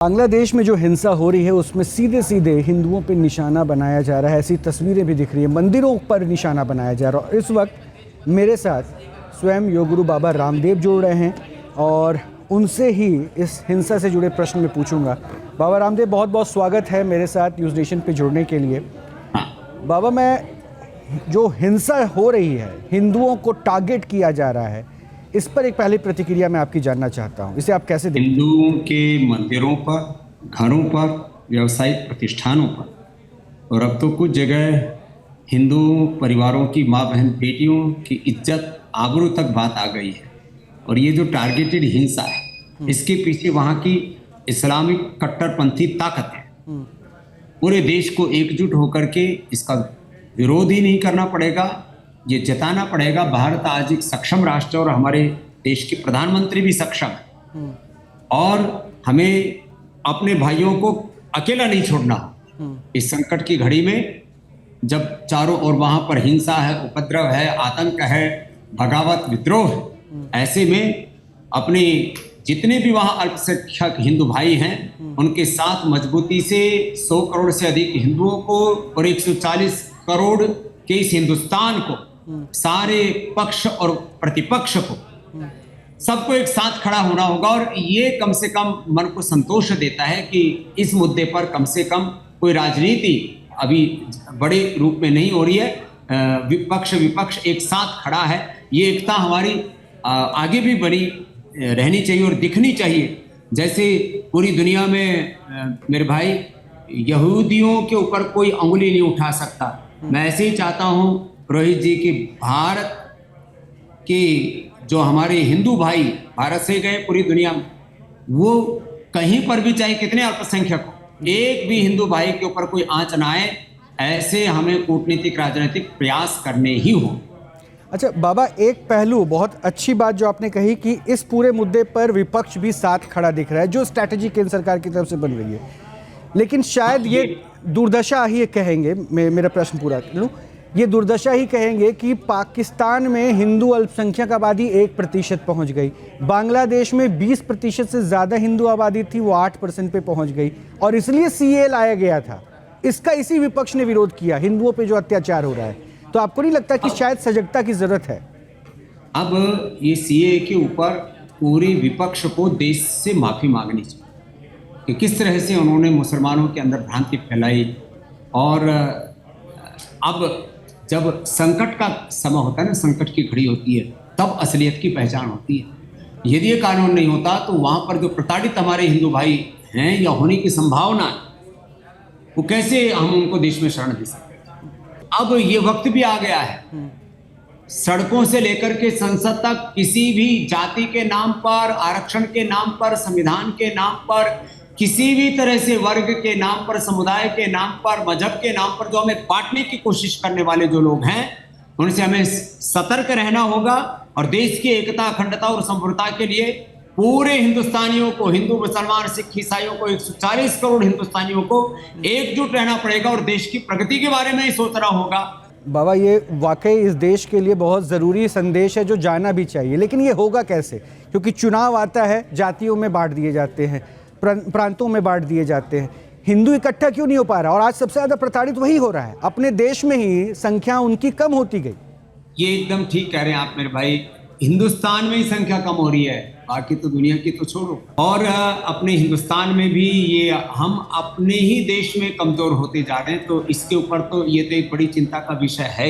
बांग्लादेश में जो हिंसा हो रही है उसमें सीधे सीधे हिंदुओं पर निशाना बनाया जा रहा है। ऐसी तस्वीरें भी दिख रही है, मंदिरों पर निशाना बनाया जा रहा है। और इस वक्त मेरे साथ स्वयं योग गुरु बाबा रामदेव जुड़ रहे हैं और उनसे ही इस हिंसा से जुड़े प्रश्न में पूछूंगा। बाबा रामदेव, बहुत बहुत स्वागत है मेरे साथ न्यूज़ नेशन पे जुड़ने के लिए। बाबा, मैं जो हिंसा हो रही है, हिंदुओं को टारगेट किया जा रहा है, इस पर एक पहली प्रतिक्रिया मैं आपकी जानना चाहता हूं। इसे आप कैसे देखते हैं? हिंदुओं के मंदिरों पर, घरों पर, व्यावसायिक प्रतिष्ठानों पर और अब तो कुछ जगह हिंदू परिवारों की माँ बहन बेटियों की इज्जत आबरू तक बात आ गई है। और ये जो टारगेटेड हिंसा है, इसके पीछे वहाँ की इस्लामिक कट्टरपंथी ताकत है। पूरे देश को एकजुट होकर के इसका विरोध ही नहीं करना पड़ेगा, ये जताना पड़ेगा। भारत आज एक सक्षम राष्ट्र और हमारे देश के प्रधानमंत्री भी सक्षम है और हमें अपने भाइयों को अकेला नहीं छोड़ना। इस संकट की घड़ी में जब चारों ओर वहां पर हिंसा है, उपद्रव है, आतंक है, बगावत, विद्रोह है, ऐसे में अपने जितने भी वहां अल्पसंख्यक हिंदू भाई हैं उनके साथ मजबूती से 100 करोड़ से अधिक हिंदुओं को और 140 करोड़ के इस हिंदुस्तान को, सारे पक्ष और प्रतिपक्ष को, सबको एक साथ खड़ा होना होगा। और ये कम से कम मन को संतोष देता है कि इस मुद्दे पर कम से कम कोई राजनीति अभी बड़े रूप में नहीं हो रही है। विपक्ष एक साथ खड़ा है। ये एकता हमारी आगे भी बनी रहनी चाहिए और दिखनी चाहिए। जैसे पूरी दुनिया में मेरे भाई, यहूदियों के ऊपर कोई अंगुली नहीं उठा सकता। मैं ऐसे ही चाहता हूँ रोहित जी की भारत के जो हमारे हिंदू भाई भारत से गए पूरी दुनिया में, वो कहीं पर भी चाहे कितने अल्पसंख्यक हो, एक भी हिंदू भाई के ऊपर कोई आंच ना आए, ऐसे हमें कूटनीतिक राजनीतिक प्रयास करने ही हो। अच्छा बाबा, एक पहलू, बहुत अच्छी बात जो आपने कही कि इस पूरे मुद्दे पर विपक्ष भी साथ खड़ा दिख रहा है, जो स्ट्रैटेजी केंद्र सरकार की तरफ से बन रही है। लेकिन शायद ये दुर्दशा ही कहेंगे, मेरा प्रश्न पूरा कर लूँ, ये दुर्दशा ही कहेंगे कि पाकिस्तान में हिंदू अल्पसंख्यक आबादी 1% पहुंच गई, बांग्लादेश में 20% से ज़्यादा हिंदू आबादी थी, वो 8% पे पहुंच गई और इसलिए सीए लाया गया था। इसका इसी विपक्ष ने विरोध किया, हिंदुओं पे जो अत्याचार हो रहा है। तो आपको नहीं लगता कि शायद सजगता की ज़रूरत है? अब ये सीए के ऊपर पूरे विपक्ष को देश से माफ़ी मांगनी चाहिए कि किस तरह से उन्होंने मुसलमानों के अंदर भ्रांति फैलाई। और अब जब संकट का समय होता है ना, संकट की घड़ी होती है, तब असलियत की पहचान होती है। यदि ये कानून नहीं होता तो वहाँ पर जो प्रताड़ित हमारे हिंदू भाई हैं या होने की संभावना है, वो कैसे हम उनको देश में शरण दे सकते हैं। अब ये वक्त भी आ गया है, सड़कों से लेकर के संसद तक किसी भी जाति के नाम पर, आरक्षण के नाम पर, संविधान के नाम पर, किसी भी तरह से वर्ग के नाम पर, समुदाय के नाम पर, मजहब के नाम पर जो हमें बांटने की कोशिश करने वाले जो लोग हैं, उनसे हमें सतर्क रहना होगा। और देश की एकता, अखंडता और संप्रभुता के लिए पूरे हिंदुस्तानियों को, हिंदू, मुसलमान, सिख, ईसाइयों को, 140 करोड़ हिंदुस्तानियों को एकजुट रहना पड़ेगा और देश की प्रगति के बारे में ही सोचना होगा। बाबा, ये वाकई इस देश के लिए बहुत ज़रूरी संदेश है जो जाना भी चाहिए। लेकिन ये होगा कैसे? क्योंकि चुनाव आता है, जातियों में बांट दिए जाते हैं, प्रांतों में बांट दिए जाते हैं। हिंदू इकट्ठा क्यों नहीं हो पा रहा? और आज सबसे ज़्यादा प्रताड़ित वही हो रहा है। अपने देश में ही संख्या उनकी कम होती गई। ये एकदम ठीक कह रहे हैं आप मेरे भाई। हिंदुस्तान में ही संख्या कम हो रही है, बाकी तो दुनिया की तो छोड़ो। और अपने हिंदुस्तान में भी ये हम अपने ही देश में कमज़ोर होते जा रहे हैं। तो इसके ऊपर तो ये तो एक बड़ी चिंता का विषय है।